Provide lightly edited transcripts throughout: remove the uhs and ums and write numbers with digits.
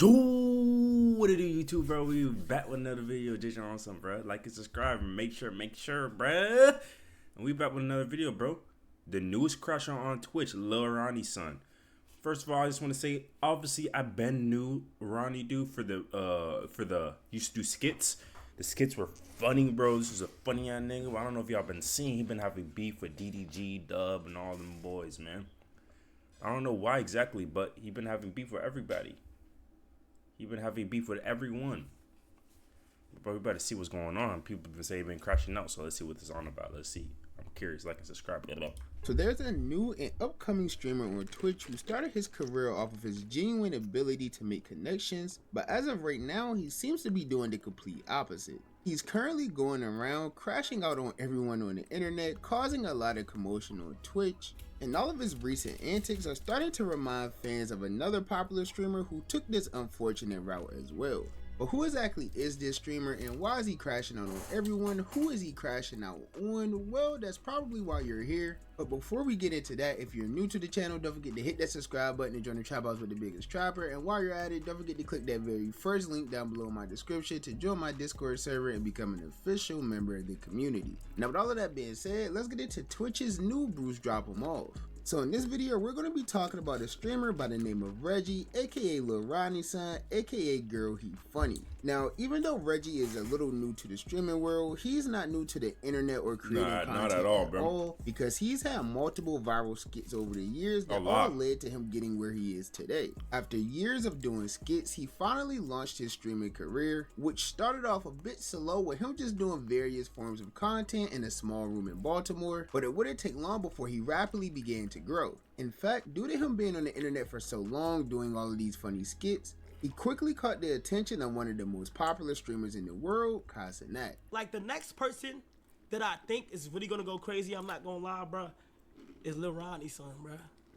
Yo, what it do, YouTube, bro? We back with another video. JJONSOME, bro. Like and subscribe, and make sure, bro. And we back with another video, bro. The newest Crashout on Twitch, Lil Rodney's son. First of all, I just want to say, obviously, I been knew Rodney dude for the used to do skits. The skits were funny, bro. This is a funny ass nigga. I don't know if y'all been seeing. He been having beef with DDG, Dub, and all them boys, man. I don't know why exactly, but he been having beef with everybody. He been having beef with everyone. But we better see what's going on. People been saying he been crashing out, so let's see what this is on about. Let's see. I'm curious. Like and subscribe. So there's a new and upcoming streamer on Twitch who started his career off of his genuine ability to make connections, but as of right now, he seems to be doing the complete opposite. He's currently going around crashing out on everyone on the internet, causing a lot of commotion on Twitch, and all of his recent antics are starting to remind fans of another popular streamer who took this unfortunate route as well. But who exactly is this streamer, and why is he crashing out on everyone? Who is he crashing out on? Well, that's probably why you're here. But before we get into that, if you're new to the channel, don't forget to hit that subscribe button and join the trap house with the biggest trapper. And while you're at it, don't forget to click that very first link down below in my description to join my Discord server and become an official member of the community. Now, with all of that being said, let's get into Twitch's new Bruce Drop 'em Off. So in this video, we're going to be talking about a streamer by the name of Reggie, aka Lil Rodney's son, aka Girl He Funny. Now, even though Reggie is a little new to the streaming world, he's not new to the internet or creating content not at all, because he's had multiple viral skits over the years that all led to him getting where he is today. After years of doing skits, he finally launched his streaming career, which started off a bit slow with him just doing various forms of content in a small room in Baltimore, but it wouldn't take long before he rapidly began to grow. In fact, due to him being on the internet for so long doing all of these funny skits, he quickly caught the attention of one of the most popular streamers in the world, Crashout. Like, the next person that I think is really gonna go crazy, I'm not gonna lie, bro, is Lil Rodney's son, bro.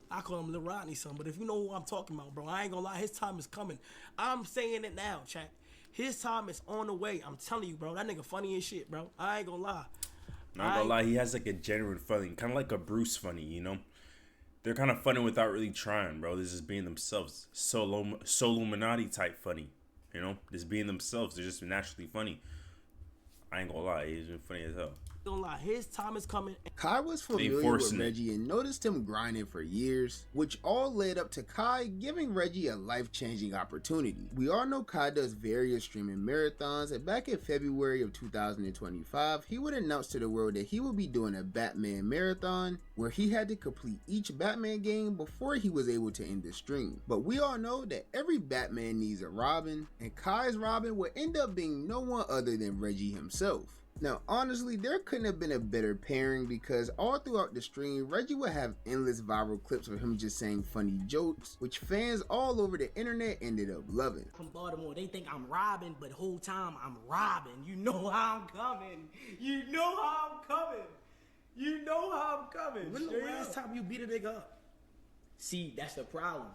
I call him Lil Rodney's son, but if you know who I'm talking about, bro, I ain't gonna lie, his time is coming. I'm saying it now, chat. His time is on the way. I'm telling you, bro, that nigga funny as shit, bro. I ain't gonna lie. Not gonna lie, he has like a genuine funny, kind of like a Bruce funny, you know? They're kind of funny without really trying, bro. This is being themselves. Illuminati type funny, you know? Just being themselves. They're just naturally funny. I ain't gonna lie, he's been funny as hell. Don't lie, his time is coming. Kai was familiar with Reggie and noticed him grinding for years, which all led up to Kai giving Reggie a life-changing opportunity. We all know Kai does various streaming marathons, and back in February of 2025, he would announce to the world that he would be doing a Batman marathon, where he had to complete each Batman game before he was able to end the stream. But we all know that every Batman needs a Robin, and Kai's Robin would end up being no one other than Reggie himself. Now, honestly, there couldn't have been a better pairing because all throughout the stream, Reggie would have endless viral clips of him just saying funny jokes, which fans all over the internet ended up loving. From Baltimore, they think I'm robbing, but the whole time I'm robbing. You know how I'm coming. You know how I'm coming. You know how I'm coming. When the last time you beat a nigga up? See, that's the problem.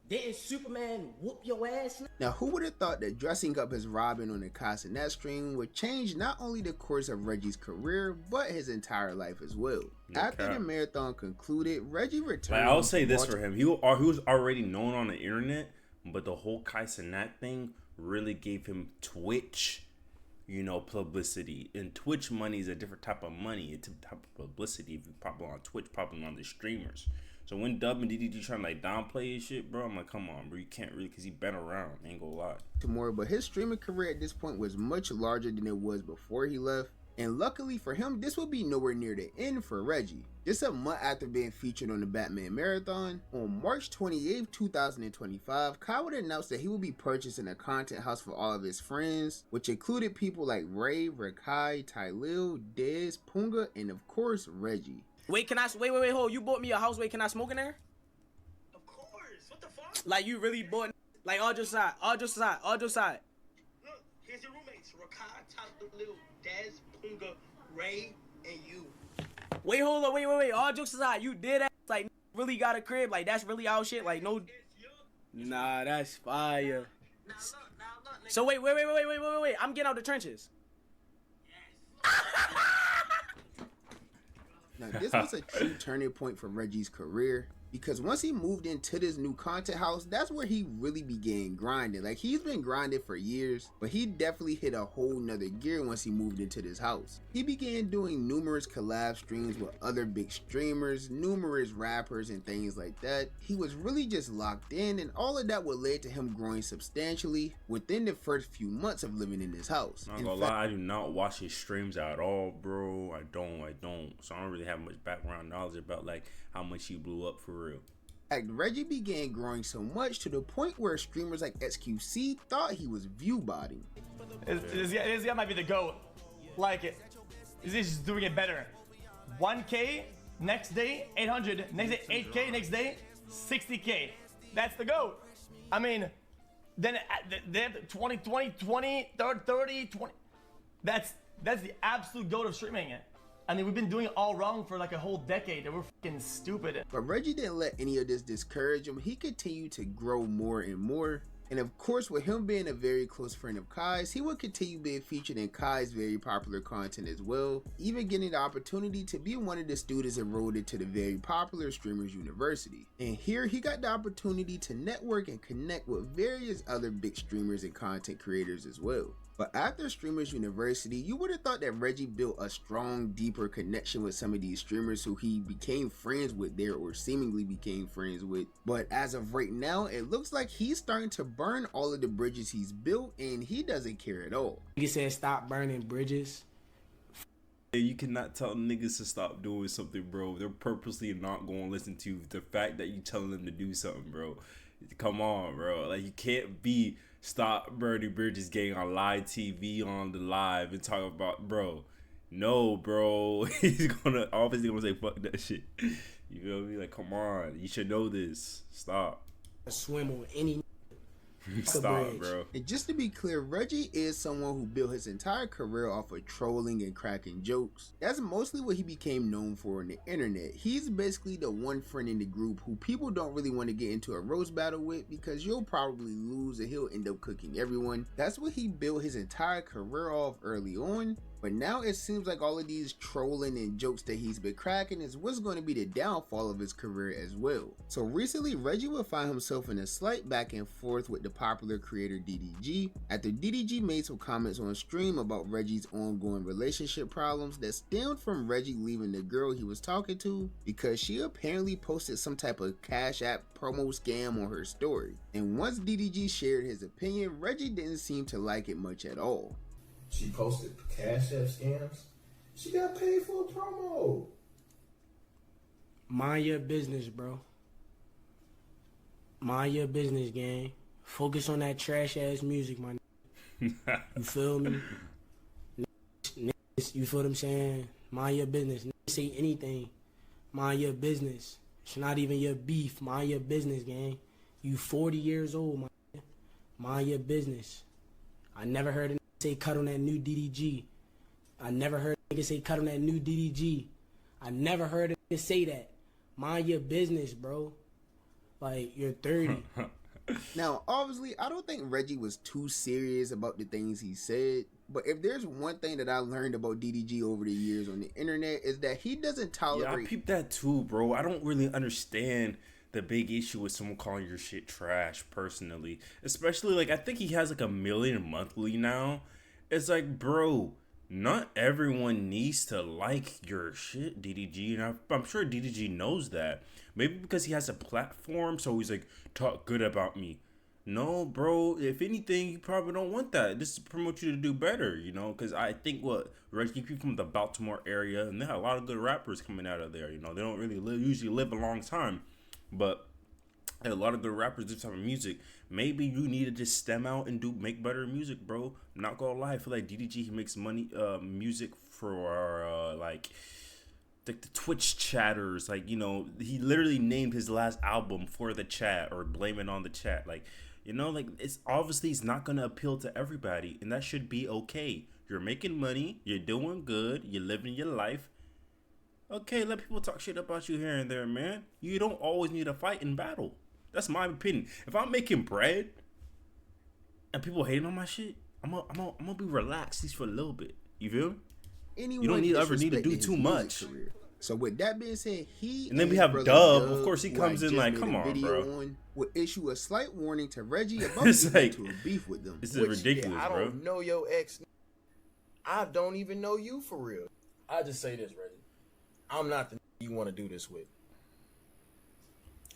Didn't Superman whoop your ass? Now, who would have thought that dressing up as Robin on the Crashout stream would change not only the course of Reggie's career, but his entire life as well. Okay. After the marathon concluded, Reggie returned. I'll say this for him. He was already known on the internet, but the whole Crashout thing really gave him Twitch, you know, publicity. And Twitch money is a different type of money. It's a type of publicity. If you pop on Twitch, popping on the streamers. So when Dub and DDG trying to like downplay his shit, bro, I'm like, come on, bro, you can't really, because he been around, ain't gonna lie. Tomorrow, but his streaming career at this point was much larger than it was before he left. And luckily for him, this will be nowhere near the end for Reggie. Just a month after being featured on the Batman Marathon, on March 28th, 2025, Kai would announce that he will be purchasing a content house for all of his friends, which included people like Ray, Rakai, Tylil, Dez, Punga, and of course, Reggie. Wait, can I, wait, hold, you bought me a house, wait, can I smoke in there? Of course, what the fuck? Like, you really bought, like, all just side. Look, here's your roommates, Rakai, Tylil, Dez, Punga, Ray, and you. Wait, hold on, wait, all jokes aside, you did that, like, really got a crib, like, that's really our shit, like, no. Nah, that's fire. Now look, nigga. So wait, I'm getting out the trenches. Now, this was a true turning point for Reggie's career. because once he moved into this new content house, that's where he really began grinding. Like, he's been grinding for years, but he definitely hit a whole nother gear once he moved into this house. He began doing numerous collab streams with other big streamers, numerous rappers and things like that. He was really just locked in, and all of that would lead to him growing substantially within the first few months of living in this house. Not gonna lie, I do not watch his streams at all, bro. I don't. So I don't really have much background knowledge about like how much he blew up for real. Reggie began growing so much to the point where streamers like XQC thought he was view botting. This guy might be the GOAT. Like it. He's just doing it better. 1K, next day 800, next day 8K, next day 60K. That's the GOAT. I mean, then they have 20, 30, 20. That's the absolute GOAT of streaming it. I mean, we've been doing it all wrong for like a whole decade, and we're fucking stupid. But Reggie didn't let any of this discourage him. He continued to grow more and more. And of course, with him being a very close friend of Kai's, he would continue being featured in Kai's very popular content as well, even getting the opportunity to be one of the students enrolled into the very popular Streamers University. And here he got the opportunity to network and connect with various other big streamers and content creators as well. But after Streamers University, you would have thought that Reggie built a strong, deeper connection with some of these streamers who he became friends with there, or seemingly became friends with. But as of right now, it looks like he's starting to burn all of the bridges he's built, and he doesn't care at all. He said stop burning bridges. You cannot tell niggas to stop doing something, bro. They're purposely not going to listen to the fact that you telling them to do something, bro. Come on, bro. Like, you can't be stop burning bridges getting on live TV on the live and talking about, bro. No, bro. He's gonna obviously gonna say fuck that shit. You feel me? Like, come on. You should know this. Stop. Swim on any Stop, bro. And just to be clear, Reggie is someone who built his entire career off of trolling and cracking jokes. That's mostly what he became known for on the internet. He's basically the one friend in the group who people don't really want to get into a roast battle with, because you'll probably lose and he'll end up cooking everyone. That's what he built his entire career off early on. But now it seems like all of these trolling and jokes that he's been cracking is what's going to be the downfall of his career as well. So recently, Reggie would find himself in a slight back and forth with the popular creator DDG, after DDG made some comments on stream about Reggie's ongoing relationship problems that stemmed from Reggie leaving the girl he was talking to because she apparently posted some type of Cash App promo scam on her story. And once DDG shared his opinion, Reggie didn't seem to like it much at all. She posted Cash App scams. She got paid for a promo. Mind your business, bro. Mind your business, gang. Focus on that trash ass music, my nigga. You feel me? You feel what I'm saying? Mind your business. Niggas say anything. Mind your business. It's not even your beef. Mind your business, gang. You 40 years old, my nigga. Mind your business. I never heard a say cut on that new DDG. I never heard a nigga say cut on that new DDG. I never heard a nigga say that. Mind your business, bro. Like, you're 30. Now, obviously, I don't think Reggie was too serious about the things he said, but if there's one thing that I learned about DDG over the years on the internet is that he doesn't tolerate... Yeah, I peeped that too, bro. I don't really understand the big issue with someone calling your shit trash, personally. Especially, like, I think he has like 1 million monthly now. It's like, bro, not everyone needs to like your shit, DDG. And I'm sure DDG knows that. Maybe because he has a platform, so he's like, talk good about me. No, bro, if anything, you probably don't want that. This is to promote you to do better, you know? Because I think, Reggie people from the Baltimore area, and they have a lot of good rappers coming out of there, you know? They don't really usually live a long time. But a lot of good rappers do type of music. Maybe you need to just stem out and make better music, bro. I'm not gonna lie, I feel like DDG, he makes money music for like the Twitch chatters. Like, you know, he literally named his last album For the Chat, or Blame It on the Chat. Like, you know, like, it's obviously it's not gonna appeal to everybody, and that should be okay. You're making money, you're doing good, you're living your life. Okay, let people talk shit about you here and there, man. You don't always need to fight in battle. That's my opinion. If I'm making bread and people hating on my shit, I'm gonna be relaxed at least for a little bit. You feel me? Anyone you don't ever need to do too much. Career. So with that being said, he And then we his have brother Dub. Of course, he who I comes in just like, made come a on, video bro. on, will issue a slight warning to Reggie about It's getting like, into a beef with them. this is Which, ridiculous, I bro. don't know your ex. I don't even know you for real. I just say this, Reggie. I'm not the you want to do this with.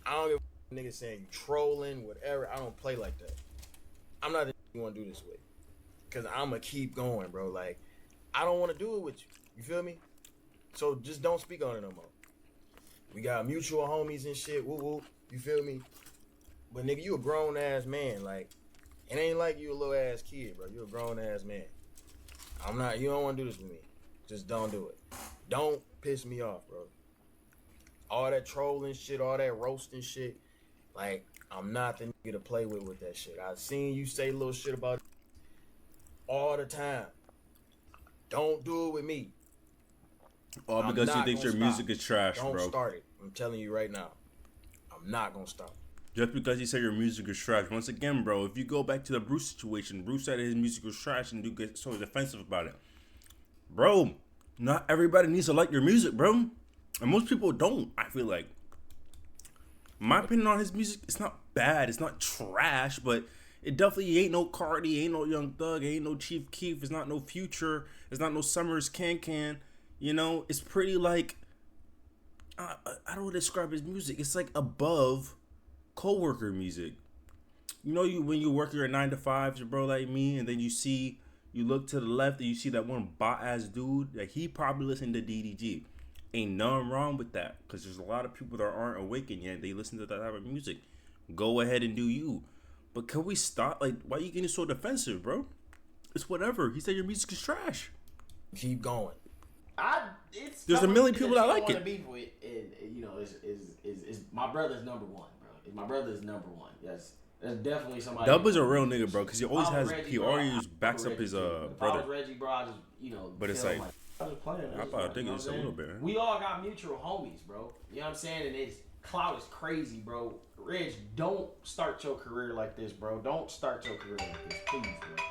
I don't give a nigga saying you trolling, whatever. I don't play like that. I'm not the you want to do this with. Because I'm going to keep going, bro. Like, I don't want to do it with you. You feel me? So just don't speak on it no more. We got mutual homies and shit. Woo woo. You feel me? But nigga, you a grown ass man. Like, it ain't like you a little ass kid, bro. You a grown ass man. I'm not. You don't want to do this with me. Just don't do it. Don't piss me off, bro. All that trolling shit, all that roasting shit. Like, I'm not the nigga to play with that shit. I've seen you say little shit about it all the time. Don't do it with me. All because you think your music is trash, Don't bro. start it. I'm telling you right now. I'm not gonna stop. Just because you say your music is trash. Once again, bro, if you go back to the Bruce situation, Bruce said his music was trash and do get so defensive about it. Bro, not everybody needs to like your music, bro. And most people don't, I feel like. My opinion on his music, it's not bad. It's not trash, but it definitely ain't no Cardi, ain't no Young Thug, ain't no Chief Keef. It's not no Future. It's not no Summers Can. You know, it's pretty like, I don't want to describe his music. It's like above co-worker music. You know, when you work your 9 to 5s, bro, like me, and then you look to the left and you see that one bot ass dude, like he probably listened to DDG. Ain't nothing wrong with that, because there's a lot of people that aren't awakened yet. They listen to that type of music. Go ahead and do you. But can we stop? Like, why are you getting so defensive, bro? It's whatever. He said your music is trash. Keep going. There's a million people that like it. Beef with, and you know, is my brother's number one, bro. My brother's number one. That's definitely somebody. Dub is a real nigga, bro, because he always has. Reggie, He bro, always backs up Reggie his too. If brother. I was Reggie, bro, I just But it's feel like, I was playing. I thought thinking just a little bit. Man. We all got mutual homies, bro. You know what I'm saying? And it's clout is crazy, bro. Reg, don't start your career like this, bro. Don't start your career like this, please, bro.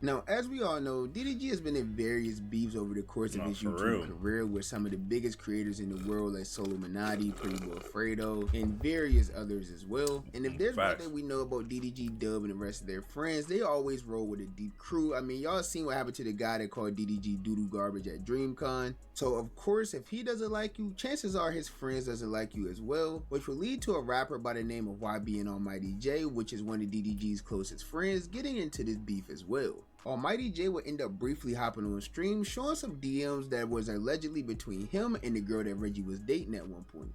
Now, as we all know, DDG has been in various beefs over the course of his YouTube career with some of the biggest creators in the world like Solo Minati, Pretty Boy Fredo, and various others as well. And if there's one thing we know about DDG, Dub, and the rest of their friends, they always roll with a deep crew. I mean, y'all seen what happened to the guy that called DDG doodoo garbage at DreamCon. So, of course, if he doesn't like you, chances are his friends doesn't like you as well, which will lead to a rapper by the name of YBN Almighty J, which is one of DDG's closest friends, getting into this beef as well. Almighty J would end up briefly hopping on stream, showing some DMs that was allegedly between him and the girl that Reggie was dating at one point.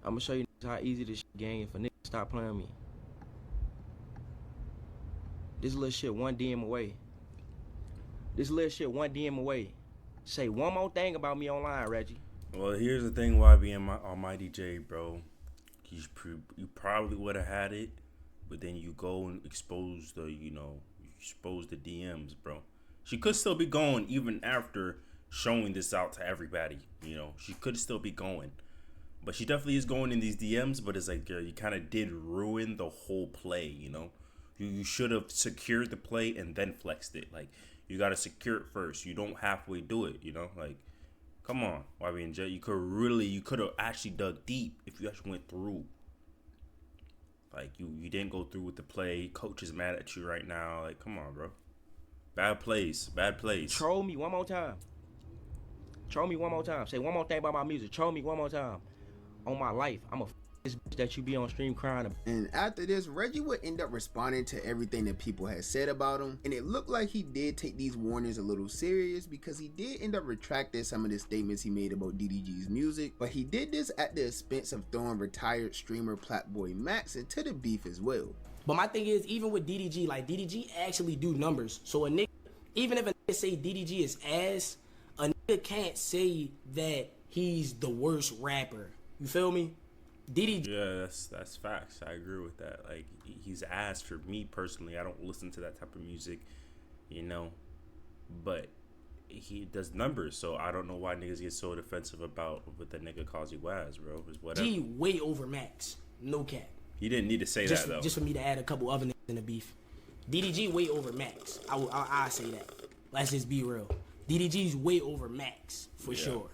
I'm gonna show you how easy this shit gang if a nigga stop playing with me. This little shit one DM away. This little shit one DM away. Say one more thing about me online, Reggie. Well, here's the thing, YBN Almighty J, bro. You probably would have had it, but then you go and expose the, expose the DMs, bro. She could still be going even after showing this out to everybody. She could still be going, but she definitely is going in these DMs. But it's like, girl, you kind of did ruin the whole play. You should have secured the play and then flexed it. Like, you gotta secure it first. You don't halfway do it. Like, come on, YBN. You could have actually dug deep if you actually went through. Like, you didn't go through with the play. Coach is mad at you right now. Like, come on, bro. Bad plays. Troll me one more time. Say one more thing about my music. Troll me one more time. On my life, I'm a this bitch that you be on stream crying about. And after this, Reggie would end up responding to everything that people had said about him. And it looked like he did take these warnings a little serious, because he did end up retracting some of the statements he made about DDG's music. But he did this at the expense of throwing retired streamer Platboy Max into the beef as well. But my thing is, even with DDG, like, DDG actually do numbers. So a nigga, even if a nigga say DDG is ass, a nigga can't say that he's the worst rapper. You feel me? DDG. Yeah, that's facts. I agree with that. Like, he's ass for me personally. I don't listen to that type of music, but he does numbers, so I don't know why niggas get so defensive about what the nigga calls you ass, bro. It's whatever. G way over Max. No cap. He didn't need to say Just, that, though. Just for me to add a couple other niggas in the beef. DDG way over Max. I say that. Let's just be real. DDG's way over Max, for sure.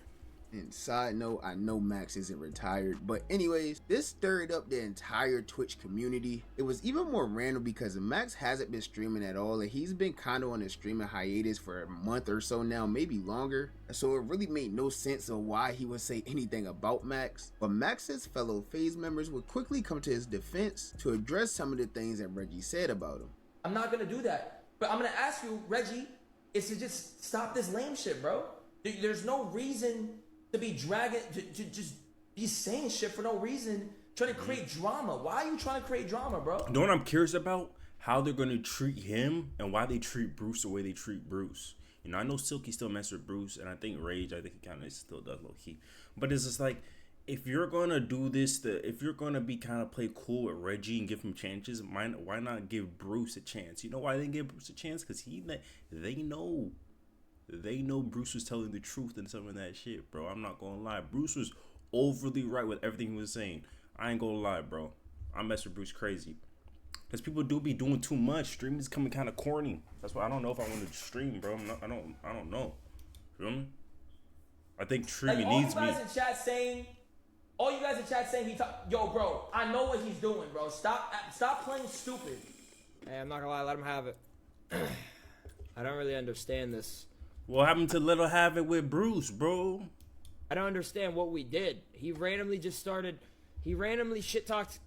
And side note, I know Max isn't retired, but anyways, this stirred up the entire Twitch community. It was even more random because Max hasn't been streaming at all, and he's been kind of on a streaming hiatus for a month or so now, maybe longer. So it really made no sense of why he would say anything about Max. But Max's fellow FaZe members would quickly come to his defense to address some of the things that Reggie said about him. I'm not gonna do that, but I'm gonna ask you, Reggie, is to just stop this lame shit, bro. There's no reason to be dragging, to just be saying shit for no reason, trying to create drama. Why are you trying to create drama, bro? You know what I'm curious about? How they're going to treat him and why they treat Bruce the way they treat Bruce. You know, I know Silky still messes with Bruce, and I think Rage, I think he kind of still does low key. But it's just like, if you're going to do this, if you're going to be kind of play cool with Reggie and give him chances, why not give Bruce a chance? You know why they didn't give Bruce a chance? Because they know Bruce was telling the truth and some of that shit, bro. I'm not gonna lie. Bruce was overly right with everything he was saying. I ain't gonna lie, bro. I mess with Bruce crazy. Because people do be doing too much. Streaming is coming kind of corny. That's why I don't know if I want to stream, bro. I don't know. Feel me? I think streaming needs me. All you guys in chat saying, yo, bro, I know what he's doing, bro. Stop playing stupid. Hey, I'm not gonna lie, let him have it. I don't really understand this. What happened to let her have it with Bruce, bro? I don't understand what we did. He randomly shit talked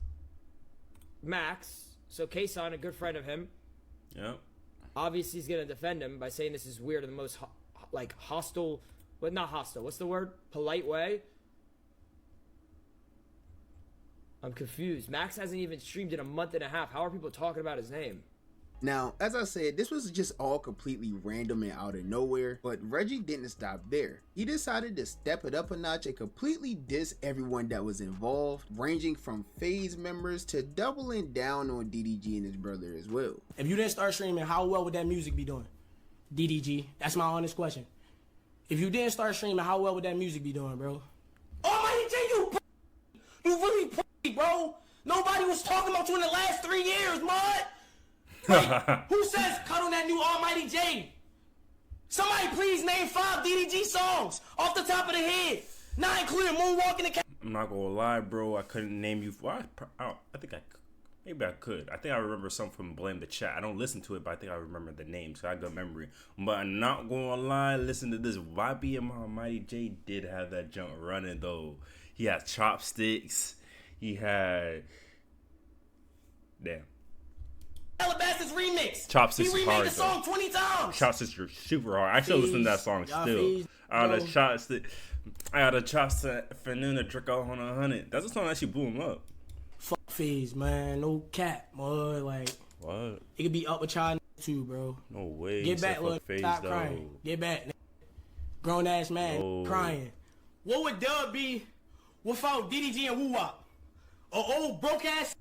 Max, so Kason, a good friend of him. Yep. Obviously, he's gonna defend him by saying this is weird in the most hostile, but not hostile. What's the word? Polite way. I'm confused. Max hasn't even streamed in a month and a half. How are people talking about his name? Now, as I said, this was just all completely random and out of nowhere, but Reggie didn't stop there. He decided to step it up a notch and completely diss everyone that was involved, ranging from FaZe members to doubling down on DDG and his brother as well. If you didn't start streaming, how well would that music be doing? DDG, that's my honest question. If you didn't start streaming, how well would that music be doing, bro? Almighty J, you really bro. Nobody was talking about you in the last 3 years, mud. Wait, who says cut on that new Almighty J? Somebody please name 5 DDG songs off the top of the head, not including Moonwalk in the Cat. I'm not gonna lie, bro. I couldn't name you. I think maybe I could. I think I remember some from Blame the Chat. I don't listen to it, but I think I remember the names. So I got memory. But I'm not gonna lie. Listen to this. YBM Almighty J did have that junk running though. He had chopsticks. He had damn. Alabasas remix. Chopsticks he is remade hard, the song 20 times. Chopsticks are super hard. I still listen to that song still. I had a chopstick. I had a chopstick for noon to trick out on 100. That's a song that actually blew him up. Fuck FaZe, man. No cap, boy. Like what? It could be up with y'all too, bro. No way. Get back, look. Stop crying. Get back. Grown ass man crying. What would Dub be without DDG and Woo Wop? An old broke ass.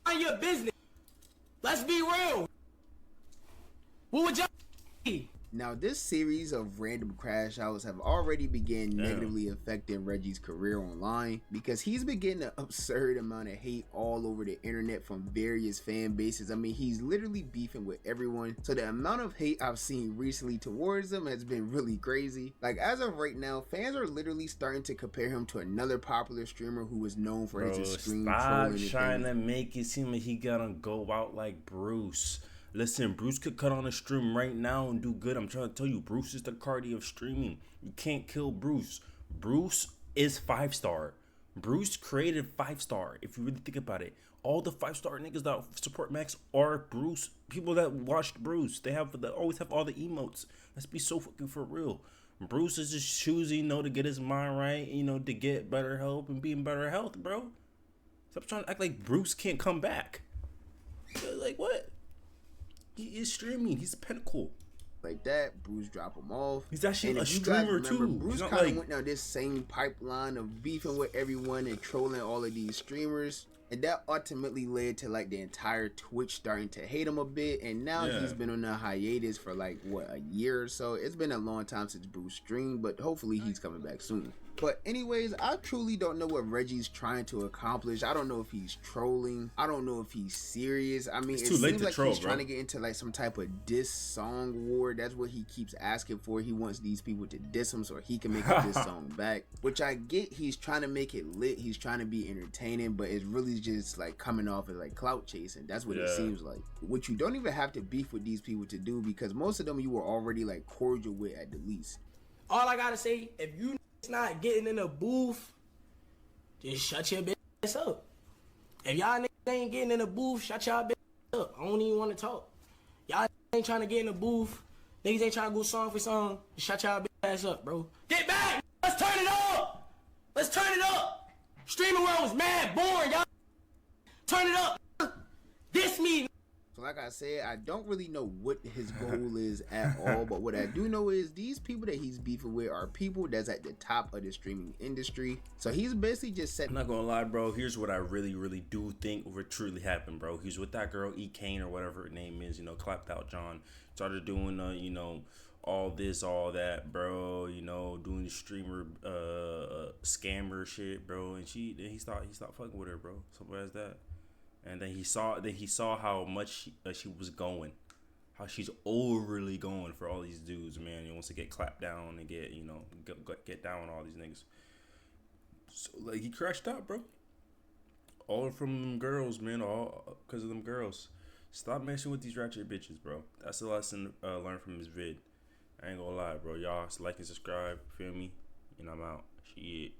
Mind your business. Let's be real. What would y'all be? Now, this series of random crash outs have already begun negatively affecting Reggie's career online because he's been getting an absurd amount of hate all over the internet from various fan bases. I mean, he's literally beefing with everyone. So the amount of hate I've seen recently towards him has been really crazy. Like, as of right now, fans are literally starting to compare him to another popular streamer who was known for his extreme trolling. Stop trying to make it seem like he gotta go out like Bruce. Listen, Bruce could cut on a stream right now and do good. I'm trying to tell you, Bruce is the Cardi of streaming. You can't kill Bruce. Bruce is 5-star. Bruce created 5-star, if you really think about it. All the 5-star niggas that support Max are Bruce. People that watched Bruce. They always have all the emotes. Let's be so fucking for real. Bruce is just choosing, to get his mind right, to get better help and be in better health, bro. Stop trying to act like Bruce can't come back. Like, what? He is streaming. He's a pinnacle. Like that, Bruce dropped him off. He's actually a streamer too. Bruce kind of went down this same pipeline of beefing with everyone and trolling all of these streamers. And that ultimately led to like the entire Twitch starting to hate him a bit. And now he's been on a hiatus for like, what, a year or so. It's been a long time since Bruce streamed, but hopefully he's coming back soon. But anyways, I truly don't know what Reggie's trying to accomplish. I don't know if he's trolling. I don't know if he's serious. I mean, It's it too late seems to like troll, he's bro. trying to get into like some type of diss song war. That's what he keeps asking for. He wants these people to diss him so he can make a diss song back. Which I get. He's trying to make it lit. He's trying to be entertaining, but it's really just like coming off as like clout chasing. That's what it seems like. Which you don't even have to beef with these people to do, because most of them you were already like cordial with at the least. All I gotta say, if you not getting in the booth, just shut your bitch up. If y'all niggas ain't getting in the booth, shut y'all bitch up. I don't even want to talk. Y'all ain't trying to get in the booth. Niggas ain't trying to go song for song. Just shut y'all bitch ass up, bro. Get back! Let's turn it up! Let's turn it up! Streaming world was mad boring, y'all. Turn it up! This me. So like I said, I don't really know what his goal is at all, but what I do know is these people that he's beefing with are people that's at the top of the streaming industry. So he's basically just I'm setting. not gonna lie, bro. Here's what I really do think would truly happen, bro. He's with that girl E. Kane or whatever her name is, you know, clapped out John. Started doing you know, all this, all that, bro. You know, doing the streamer scammer shit, bro. And he stopped fucking with her, bro. Simple as that. And then he saw how much she was going, how she's overly going for all these dudes, man. He wants to get clapped down and get, you know, get down on all these niggas. So like he crashed out, bro. All from them girls, man. All because of them girls. Stop messing with these ratchet bitches, bro. That's the lesson learned from his vid. I ain't gonna lie, bro. Y'all like and subscribe. Feel me? And I'm out. Shit.